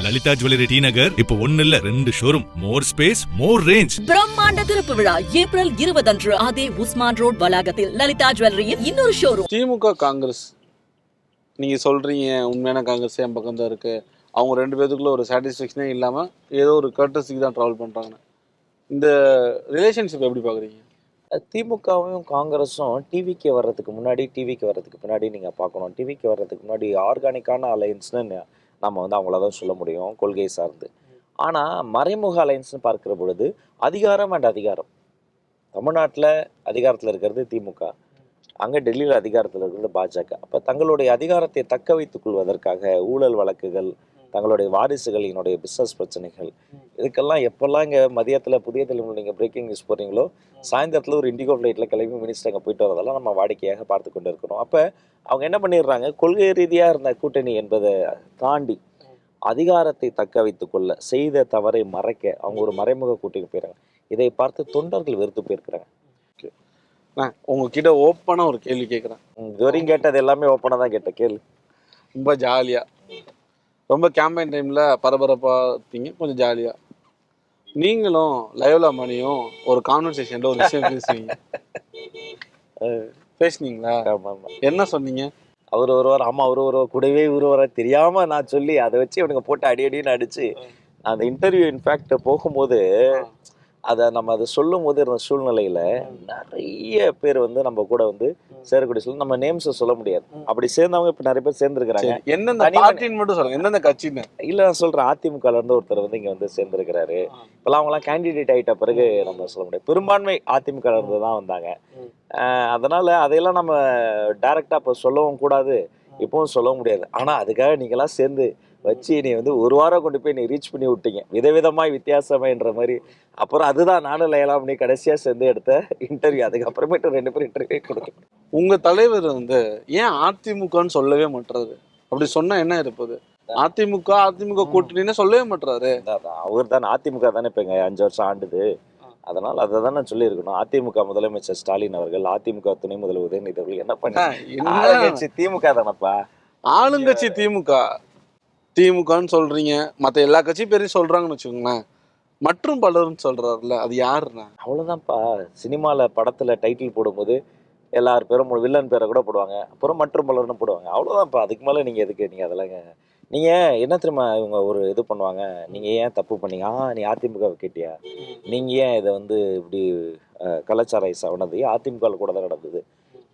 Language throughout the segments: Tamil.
லலிதா ஜுவல்லரி டி நகர் இப்போ 1 இல்ல 2 ஷோரூம், மோர் ஸ்பேஸ், மோர் ரேஞ்ச். பிரம்மாண்ட திறப்பு விழா ஏப்ரல் 20 அன்று அதே உஸ்மான் ரோட் வளாகத்தில் லலிதா ஜுவல்லரியின் இன்னொரு ஷோரூம். திமுக காங்கிரஸ் நீங்க சொல்றீங்க, உண்மையான காங்கிரஸ் என் பக்கம் தான் இருக்கு. அவங்க 2 பேருக்குள்ள ஒரு சாட்டிஸ்ஃபேக்ஷனே இல்லாம ஏதோ ஒரு கர்டஸிக்கு தான் டிராவல் பண்றாங்க. இந்த ரிலேஷன்ஷிப் எப்படி பாக்குறீங்க? திமுகவும் காங்கிரஸும் டிவிக்கு வர்றதுக்கு முன்னாடி நீங்கள் பார்க்கணும். டிவிக்கு வர்றதுக்கு முன்னாடி ஆர்கானிக்கான அலையன்ஸ்னு நம்ம வந்து அவங்கள தான் சொல்ல முடியும், கொள்கை சார்ந்து. ஆனால் மறைமுக அலையன்ஸ்னு பார்க்குற பொழுது அதிகாரம். தமிழ்நாட்டில் அதிகாரத்தில் இருக்கிறது திமுக, அங்கே டெல்லியில் அதிகாரத்தில் இருக்கிறது பாஜக. அப்போ தங்களுடைய அதிகாரத்தை தக்க வைத்துக் கொள்வதற்காக ஊழல் வழக்குகள், தங்களுடைய வாரிசுகளினுடைய பிஸ்னஸ் பிரச்சனைகள், இதுக்கெல்லாம் எப்போல்லாம் இங்கே மதியத்தில் புதிய தலைமுறை நீங்கள் பிரேக்கிங் நியூஸ் போகிறீங்களோ, சாயந்தரத்தில் ஒரு இண்டிகோ ஃப்ளைட்டில் கிளம்பி மினிஸ்டர் அங்கே போயிட்டு வரதெல்லாம் நம்ம வாடிக்கையாக பார்த்து கொண்டு இருக்கிறோம். அப்போ அவங்க என்ன பண்ணிடுறாங்க, கொள்கை ரீதியாக இருந்த கூட்டணி என்பதை தாண்டி அதிகாரத்தை தக்க வைத்து கொள்ள செய்த தவறை மறைக்க அவங்க ஒரு மறைமுக கூட்டணி போயிடறாங்க. இதை பார்த்து தொண்டர்கள் வெறுத்து போயிருக்கிறாங்க. நான் உங்ககிட்ட ஓப்பனாக ஒரு கேள்வி கேட்குறேன். இதுவரையும் கேட்டது எல்லாமே ஓப்பனாக தான் கேட்ட கேள்வி. ரொம்ப ஜாலியாக, ரொம்ப கேம்பெயின் டைமில் பரபரப்பாக கொஞ்சம் ஜாலியாக நீங்களும் லயோலா மணியும் ஒரு கான்வர்சேஷனில் ஒரு விஷயம் பேசுனீங்களா? என்ன சொன்னீங்க? அவர் ஒருவர், ஆமாம் அவர் ஒருவர், கூடவே ஒருவரை தெரியாமல் நான் சொல்லி அதை வச்சு இவனுங்க போட்டு அடின்னு அடித்து அந்த இன்டர்வியூ இன்ஃபேக்ட் போகும்போது அதை சொல்லும் போது இருந்த சூழ்நிலையில் நிறைய பேர் வந்து நம்ம கூட வந்து சேரக்கூடிய சொல்லி நம்ம நேம்ஸை சொல்ல முடியாது. அப்படி சேர்ந்தவங்க இப்போ நிறைய பேர் சேர்ந்துருக்கிறாங்க. என்னென்ன பார்ட்டின்னு மட்டும் சொல்லுங்க, எந்தெந்த கட்சின்னு? இல்லை நான் சொல்கிறேன், அதிமுகல இருந்து ஒருத்தர் வந்து இங்கே வந்து சேர்ந்துருக்கிறாரு. இப்போலாம் அவங்களாம் கேண்டிடேட் ஆகிட்ட பிறகு நம்ம சொல்ல முடியாது. பெரும்பான்மை அதிமுகல இருந்து தான் வந்தாங்க. அதனால் அதையெல்லாம் நம்ம டைரெக்டாக இப்போ சொல்லவும் கூடாது, இப்போவும் சொல்ல முடியாது. ஆனால் அதுக்காக நீங்களாம் சேர்ந்து வச்சு நீ வந்து ஒரு வாரம் கொண்டு போய் நீ ரீச் பண்ணி விட்டீங்க, விதவிதமாய் வித்தியாசமாய்ன்ற மாதிரி. அப்புறம் அதுதான் நானும் லயலாம் நீ கடைசியாக சேர்ந்து எடுத்த இன்டர்வியூ. அதுக்கப்புறமேட்டு 2 பேரும் இன்டர்வியூ கொடுக்கணும். உங்கள் தலைவர் வந்து ஏன் அதிமுகன்னு சொல்லவே மாட்டுறாரு? அப்படி சொன்னால் என்ன இருப்பது? அதிமுக கூட்டணின்னு சொல்லவே மாட்டுறாரு. அவர் தான் அதிமுக தானே இப்போ இங்கே 5 வருஷம் ஆண்டுது. அதனால் அதை தானே சொல்லியிருக்கணும். அதிமுக முதலமைச்சர் ஸ்டாலின் அவர்கள், அதிமுக துணை முதல்வர் உதயநிதி அவர்கள் என்ன பண்ணாங்க? திமுக தானப்பா ஆளுங்கட்சி. திமுகன்னு சொல்றீங்க, மற்ற எல்லா கட்சி பேரையும் சொல்றாங்கன்னு வச்சுக்கோங்களேன். மற்றும் பலரும் சொல்றாருல, அது யாருன்னா? அவ்வளோதான்ப்பா. சினிமாவில் படத்தில் டைட்டில் போடும்போது எல்லார் பேரும் வில்லன் பேரை கூட போடுவாங்க, அப்புறம் மற்றும் பலர்னு போடுவாங்க. அவ்வளோதான்ப்பா. அதுக்கு மேலே நீங்கள் எதுக்கு நீங்கள் அதெல்லாம் நீங்கள் என்ன தெரியுமா இவங்க ஒரு இது பண்ணுவாங்க, நீங்கள் ஏன் தப்பு பண்ணீங்க, நீ அதிமுகவை கேட்டியா, நீங்கள் ஏன் இதை வந்து இப்படி கலாச்சாரம் ஆனது அதிமுகவில் கூட தான் நடந்தது,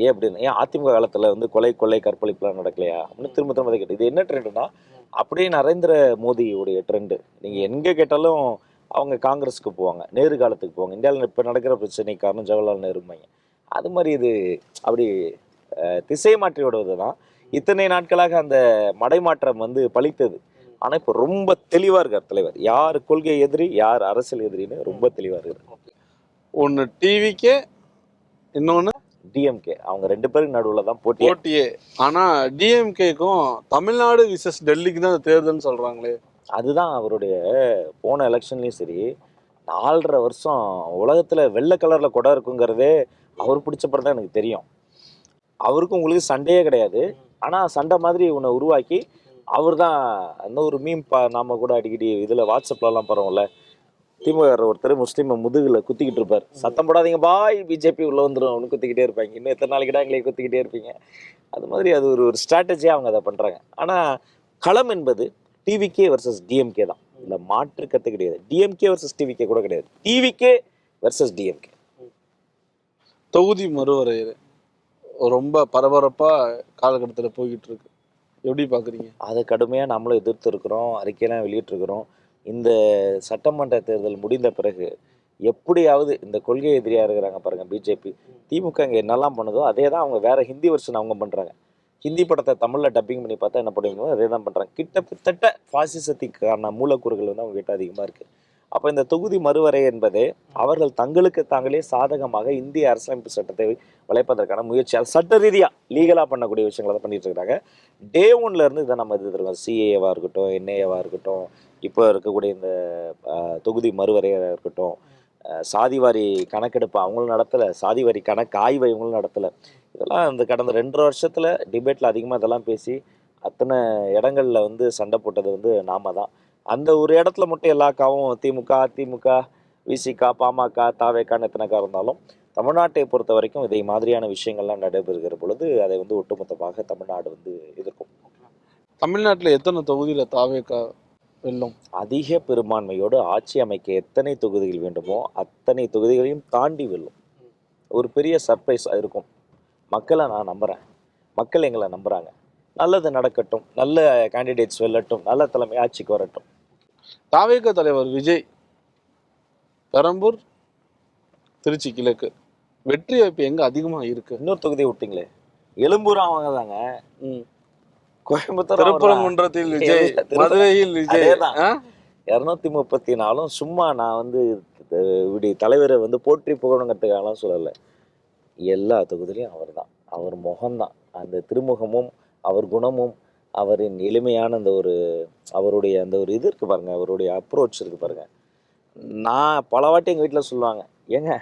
ஏன் அப்படின்னு, ஏன் அதிமுக காலத்தில் வந்து கொள்ளை கற்பழிப்புலாம் நடக்கலையா அப்படின்னு திரும்ப கேட்டு. இது என்ன ட்ரெண்டுனா அப்படியே நரேந்திர மோடியுடைய ட்ரெண்டு. நீங்கள் எங்கே கேட்டாலும் அவங்க காங்கிரஸுக்கு போவாங்க, நேரு காலத்துக்கு போவாங்க. இந்தியாவில் இப்போ நடக்கிற பிரச்சனைக்கு காரணம் ஜவஹர்லால் நேருமாங்க. அது மாதிரி இது அப்படி திசை மாற்றி விடுவது தான். இத்தனை நாட்களாக அந்த மடைமாற்றம் வந்து பலித்தது. ஆனால் இப்போ ரொம்ப தெளிவாக இருக்கார் தலைவர், யார் கொள்கை எதிரி யார் அரசியல் எதிரின்னு ரொம்ப தெளிவாக இருக்கார். ஒன்று டிவிக்கே, இன்னொன்று டிஎம்கே. அவங்க 2 பேருக்கு நடுவில் தான் போட்டியே. ஆனால் டிஎம்கேக்கும் தமிழ்நாடு விசஸ் டெல்லிக்கு தான் தேர்தல்னு சொல்கிறாங்களே. அதுதான் அவருடைய போன எலெக்ஷன்லேயும் சரி, 4.5 வருஷம் உலகத்தில் வெள்ளை கலரில் குடம் இருக்குங்கிறதே அவர் பிடிச்ச படம் தான் எனக்கு தெரியும். அவருக்கும் உங்களுக்கு சண்டையே கிடையாது. ஆனால் சண்டை மாதிரி உன்னை உருவாக்கி அவர் தான் அந்த ஒரு மீம் நாம் கூட அடிக்கடி இதில் வாட்ஸ்அப்லலாம் பரவாயில்ல, திமுக ஒருத்தர் முஸ்லீமை முதுகில் குத்திக்கிட்டு இருப்பார், சத்தம் போடாதீங்க பாய் பிஜேபி உள்ளே வந்துடும் அவனு குத்திக்கிட்டே இருப்பாங்க, இன்னும் எத்தனை நாளைக்கு எங்களை குத்திக்கிட்டே இருப்பீங்க. அது மாதிரி அது ஒரு ஸ்ட்ராட்டஜியாக அவங்க அதை பண்ணுறாங்க. ஆனால் களம் என்பது டிவிகே வர்சஸ் டிஎம்கே தான், இல்லை மாற்று கற்று கிடையாது. டிஎம்கே வர்சஸ் டிவிகே கூட கிடையாது, டிவிகே வர்சஸ் டிஎம்கே. தொகுதி மறுவரையறை ரொம்ப பரபரப்பாக காலகட்டத்தில் போய்கிட்டு இருக்கு, எப்படி பார்க்குறீங்க? அதை கடுமையாக நம்மளும் எதிர்த்து இருக்கிறோம், அறிக்கையெல்லாம் வெளியிட்டிருக்கிறோம். இந்த சட்டமன்ற தேர்தல் முடிந்த பிறகு எப்படியாவது இந்த கொள்கை எதிரியாக இருக்கிறாங்க பாருங்கள் பிஜேபி, திமுக இங்கே என்னெல்லாம் பண்ணுதோ அதே தான் அவங்க வேறு ஹிந்தி வெர்ஷன் அவங்க பண்ணுறாங்க. ஹிந்தி படத்தை தமிழில் டப்பிங் பண்ணி பார்த்தா என்ன பண்ணுவீங்களோ அதே தான் பண்ணுறாங்க. கிட்டத்தட்ட பாசிசத்துக்கான மூலக்கூறுகள் வந்து அவங்க கிட்ட அதிகமாக இருக்குது. அப்போ இந்த தொகுதி மறுவரை என்பது அவர்கள் தங்களுக்கு தாங்களே சாதகமாக இந்திய அரசியலமைப்பு சட்டத்தை வளைப்பதற்கான முயற்சியால் சட்ட ரீதியாக லீகலாக பண்ணக்கூடிய விஷயங்களை தான் பண்ணிட்டு இருக்காங்க. டே 1லேருந்து இதை நம்ம எதிர்த்துருக்கோம். சிஏவாக இருக்கட்டும், என்ஏவாக இருக்கட்டும், இப்போ இருக்கக்கூடிய இந்த தொகுதி மறுவரையாக இருக்கட்டும், சாதிவாரி கணக்கெடுப்பு அவங்களும் நடத்தலை, சாதிவாரி கணக்கு ஆய்வை இவங்களும் நடத்தலை. இதெல்லாம் இந்த கடந்த 2.5 வருஷத்தில் டிபேட்டில் அதிகமாக இதெல்லாம் பேசி அத்தனை இடங்களில் வந்து சண்டை போட்டது வந்து நாம தான். அந்த ஒரு இடத்துல மட்டும் எல்லா காவும் திமுக, அதிமுக, விசிக, பாமக, தாவேக்கான்னு எத்தனைக்கா இருந்தாலும் தமிழ்நாட்டை பொறுத்த வரைக்கும் இதை மாதிரியான விஷயங்கள்லாம் நடைபெறுகிற பொழுது அதை வந்து ஒட்டுமொத்தமாக தமிழ்நாடு வந்து எதிர்க்கும். தமிழ்நாட்டுல எத்தனை தொகுதியில தாவேக்கா வெல்லும்? அதிக பெரும்பான்மையோடு ஆட்சி அமைக்க எத்தனை தொகுதிகள் வேண்டுமோ அத்தனை தொகுதிகளையும் தாண்டி வெல்லும். ஒரு பெரிய சர்ப்ரைஸ் இருக்கும். மக்களை நான் நம்புகிறேன், மக்கள் எங்களை நம்புகிறாங்க. நல்லது நடக்கட்டும், நல்ல கேண்டிடேட்ஸ் வெல்லட்டும், நல்ல தலைமை ஆட்சிக்கு வரட்டும். தாவேக்கா தலைவர் விஜய் பெரம்பூர், திருச்சி கிழக்கு வெற்றி வாய்ப்பு எங்க அதிகமா இருக்கு? இன்னொரு தொகுதியை விட்டீங்களே, எழும்பூர் அவங்க தாங்க. கோயம்புத்தூர் திருப்பரங்குன்றத்தில் விஜய், மதுரையில் விஜய். 234 சும்மா நான் வந்து இப்படி தலைவரை வந்து போற்றி புகழணுங்கிறதுக்காகலாம் சொல்லலை. எல்லா தொகுதியிலையும் அவர் தான், அவர் முகம்தான். அந்த திருமுகமும் அவர் குணமும் அவரின் எளிமையான அந்த ஒரு அவருடைய அந்த ஒரு இது இருக்குது பாருங்கள், அவருடைய அப்ரோச் இருக்குது பாருங்கள். நான் பல வாட்டி எங்கள் வீட்டில் சொல்லுவாங்க, ஏங்க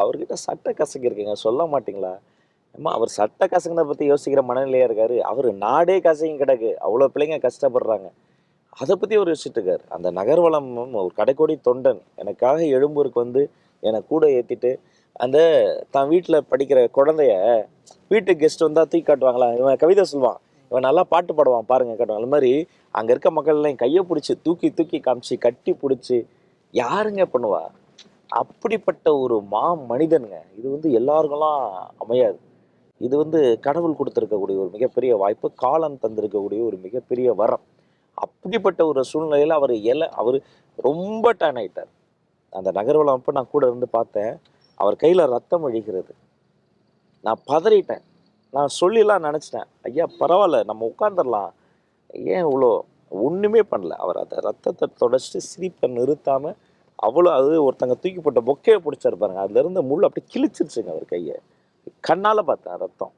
அவர்கிட்ட சட்டை கசக்கி இருக்குங்க, சொல்ல மாட்டிங்களா? அம்மா அவர் சட்டை கசங்கின பற்றி யோசிக்கிற மனநிலையாக இருக்கார். அவர் நாடே கசங்கி கிடக்கு, அவ்வளோ பிள்ளைங்க கஷ்டப்படுறாங்க, அதை பற்றி அவர் யோசிச்சுட்டு இருக்கார். அந்த நகர்வலம் ஒரு கடைக்கோடி தொண்டன் எனக்காக எழும்பூருக்கு வந்து என்னை கூட ஏற்றிட்டு அந்த தான் வீட்டில் படிக்கிற குழந்தைய வீட்டுக்கு கெஸ்ட் வந்தால் தூக்கி காட்டுவாங்களா, இவன் கவிதை சொல்லுவான், இவன் நல்லா பாட்டு பாடுவான் பாருங்க காட்டுவாங்க. அது மாதிரி அங்கே இருக்க மக்கள்லாம் கையை பிடிச்சி தூக்கி தூக்கி காமிச்சு கட்டி பிடிச்சி யாருங்க பண்ணுவா? அப்படிப்பட்ட ஒரு மனிதனுங்க. இது வந்து எல்லாருக்கெல்லாம் அமையாது. இது வந்து கடவுள் கொடுத்துருக்கக்கூடிய ஒரு மிகப்பெரிய வாய்ப்பு, காலம் தந்திருக்கக்கூடிய ஒரு மிகப்பெரிய வரம். அப்படிப்பட்ட ஒரு சூழ்நிலையில் அவர் ரொம்ப டேன் ஆகிட்டார். அந்த நகர்வலம் அப்போ நான் கூட இருந்து பார்த்தேன், அவர் கையில் ரத்தம் வழிகிறது. நான் பதறிட்டேன். நான் சொல்லிலாம் நினச்சிட்டேன், ஐயா பரவாயில்ல நம்ம உட்காந்துடலாம், ஏன் இவ்வளோ ஒன்றுமே பண்ணல. அவர் அந்த ரத்தத்தை தொடச்சிட்டு சிரிப்பை நிறுத்தாமல் அவ்வளோ அது ஒருத்தங்க தூக்கி போட்ட பொக்கையை பிடிச்சாரு பாருங்க, அதுலேருந்து முள் அப்படி கிழிச்சிருச்சுங்க அவர் கையை. கண்ணால் பார்த்தேன் ரத்தம்.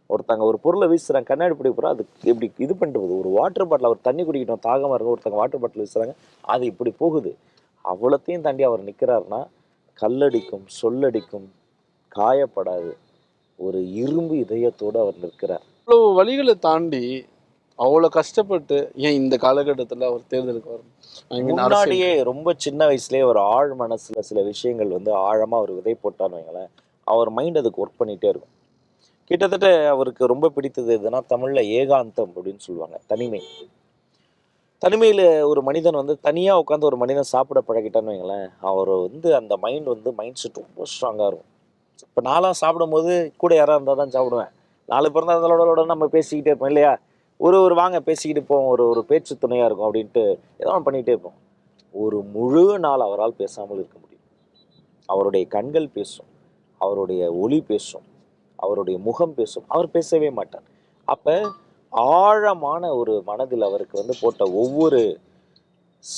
ஒருத்தங்க ஒரு பொருளை வீசுகிறாங்க, கண்ணாடி பிடி போகிறோம், அது இப்படி இது பண்ணிட்டு போகுது. ஒரு வாட்டர் பாட்டில் அவர் தண்ணி குடிக்கணும் தாகமாக இருக்கும், ஒருத்தங்க வாட்டர் பாட்டில் வீசுகிறாங்க, அது இப்படி போகுது. அவ்வளோத்தையும் தாண்டி அவர் நிற்கிறாருன்னா கல்லடிக்கும் சொல்லடிக்கும் காயப்படாது ஒரு இரும்பு இதயத்தோடு அவர் நிற்கிறார். அவ்வளோ வழிகளை தாண்டி அவ்வளோ கஷ்டப்பட்டு ஏன் இந்த காலகட்டத்தில் அவர் தேர்தலுக்கு வரணும்? முன்னாடியே ரொம்ப சின்ன வயசுலேயே ஒரு ஆழ் மனசில் சில விஷயங்கள் வந்து ஆழமாக அவர் விதை போட்டான்னு வைங்களேன், அவர் மைண்ட் அதுக்கு ஒர்க் பண்ணிகிட்டே இருக்கும். கிட்டத்தட்ட அவருக்கு ரொம்ப பிடித்தது எதுனா தமிழில் ஏகாந்தம் அப்படின்னு சொல்லுவாங்க, தனிமை. தனிமையில் ஒரு மனிதன் வந்து தனியாக உட்காந்து ஒரு மனிதன் சாப்பிட பழகிட்டான்னு வைங்களேன், அவர் வந்து அந்த மைண்ட் செட் ரொம்ப ஸ்ட்ராங்காக இருக்கும். இப்போ நான்லாம் சாப்பிடும்போது கூட யாராக இருந்தால் தான் சாப்பிடுவேன். 4 பிறந்த அதோட நம்ம பேசிக்கிட்டே இருப்போம் இல்லையா, ஒரு வாங்க பேசிக்கிட்டு போவோம், ஒரு பேச்சு துணையாக இருக்கும் அப்படின்ட்டு ஏதோ பண்ணிகிட்டே இருப்போம். ஒரு முழு நாள் அவரால் பேசாமல் இருக்க முடியும். அவருடைய கண்கள் பேசும், அவருடைய ஒளி பேசும், அவருடைய முகம் பேசும், அவர் பேசவே மாட்டார். அப்போ ஆழமான ஒரு மனதில் அவருக்கு வந்து போட்ட ஒவ்வொரு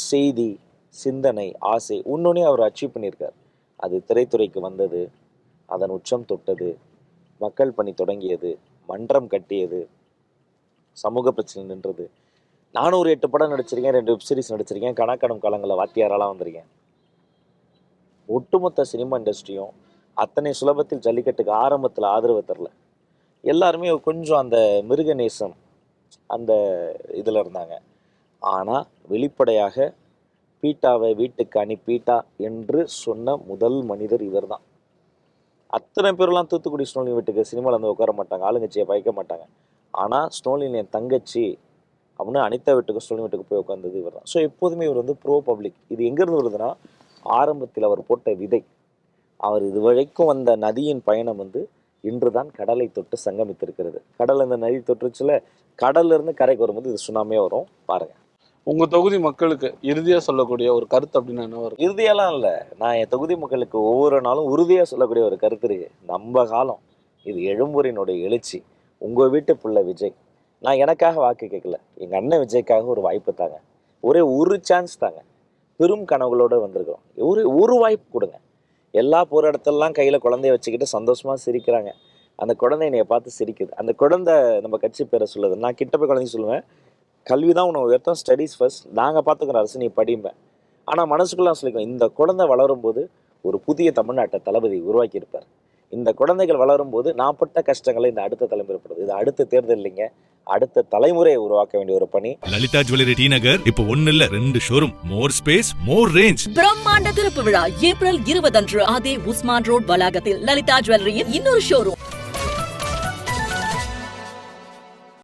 செய்தி, சிந்தனை, ஆசை ஒன்னொன்னே அவர் அச்சீவ் பண்ணியிருக்கார். அது திரைத்துறைக்கு வந்தது, அதன் உச்சம் தொட்டது, மக்கள் பணி தொடங்கியது, மன்றம் கட்டியது, சமூக பிரச்சனை நின்றது. நானும் ஒரு 8 படம் நடிச்சிருக்கேன், 2 வெப்சீரிஸ் நடிச்சிருக்கேன், கணக்கணும் காலங்களில் வாத்தியாரெல்லாம் வந்திருக்கேன். ஒட்டுமொத்த சினிமா இண்டஸ்ட்ரியும் அத்தனை சுலபத்தில் ஜல்லிக்கட்டுக்கு ஆரம்பத்தில் ஆதரவு தரல. எல்லாருமே கொஞ்சம் அந்த மிருகநேசம் அந்த இதில் இருந்தாங்க. ஆனால் வெளிப்படையாக பீட்டாவை வீட்டுக்கு அனுப்பிட்டா என்று சொன்ன முதல் மனிதர் இவர் தான். அத்தனை பேர்லாம் தூத்துக்குடி ஸ்னோலின் வீட்டுக்கு சினிமாவில் வந்து உட்கார மாட்டாங்க, ஆளுங்கட்சியை பயக்க மாட்டாங்க. ஆனால் ஸ்னோலின் என் தங்கச்சி அப்படின்னு அனிதா வீட்டுக்கு ஸ்னோலின் வீட்டுக்கு போய் உட்காந்தது இவர் தான். ஸோ எப்போதுமே இவர் வந்து ப்ரோ பப்ளிக். இது எங்கேருந்து வருதுன்னா, ஆரம்பத்தில் அவர் போட்ட விதை. அவர் இது வரைக்கும் வந்த நதியின் பயணம் வந்து இன்று தான் கடலை தொட்டு சங்கமித்திருக்கிறது. கடல் இந்த நதி தொற்றுச்சுல, கடல்ல இருந்து கரைக்கு வரும்போது இது சுனாமியாக வரும் பாருங்க. உங்க தொகுதி மக்களுக்கு இறுதியா சொல்லக்கூடிய ஒரு கருத்து அப்படின்னா என்ன வரும்? இறுதியெல்லாம் இல்லை, நான் என் தொகுதி மக்களுக்கு ஒவ்வொரு நாளும் உறுதியாக சொல்லக்கூடிய ஒரு கருத்து இருக்கு. நம்ம காலம் இது, எழும்பூரினுடைய எழுச்சி. உங்கள் வீட்டு பிள்ளை விஜய். நான் எனக்காக வாக்கு கேட்கல, எங்கள் அண்ணன் விஜய்க்காக ஒரு வாய்ப்பு தாங்க, ஒரே ஒரு சான்ஸ் தாங்க. பெரும் கனவுகளோடு வந்திருக்கிறோம், ஒரு வாய்ப்பு கொடுங்க. எல்லா போகிற இடத்துலலாம் கையில் குழந்தைய வச்சுக்கிட்டு சந்தோஷமாக சிரிக்கிறாங்க. அந்த குழந்தை என்னைய பார்த்து சிரிக்குது. அந்த குழந்தை நம்ம கட்சி பேரை சொல்லுது. நான் கிட்ட போய் குழந்தைங்க சொல்லுவேன், கல்வி தான் உனக்கு உயர்த்தம், ஸ்டடீஸ் ஃபர்ஸ்ட், நாங்கள் பார்த்துக்குறோம் அரசு, நீ படிப்பேன். ஆனால் மனசுக்குள்ளே சொல்லிக்குவேன், இந்த குழந்தை வளரும்போது ஒரு புதிய தமிழ்நாட்டை தளபதி உருவாக்கியிருப்பார். இந்த குழந்தைகள் வளரும்போது நான் பட்ட கஷ்டங்களை இந்த அடுத்த தலைமுறைப்படுது. இது அடுத்த தேர்தல் இல்லைங்க, அடுத்த தலைமுறையை உருவாக்க வேண்டிய ஒரு பணி. லலிதா ஜுவல்லரி டி நகர் இப்போ 1 இல்ல 2 ஷோரூம். மோர் ஸ்பேஸ் மோர் ரேஞ்ச். பிரம்மாண்ட திறப்பு விழா ஏப்ரல் 20 அன்று அதே உஸ்மான் ரோட் வளாகத்தில் லலிதா ஜுவல்லரியின் இன்னொரு ஷோரூம்.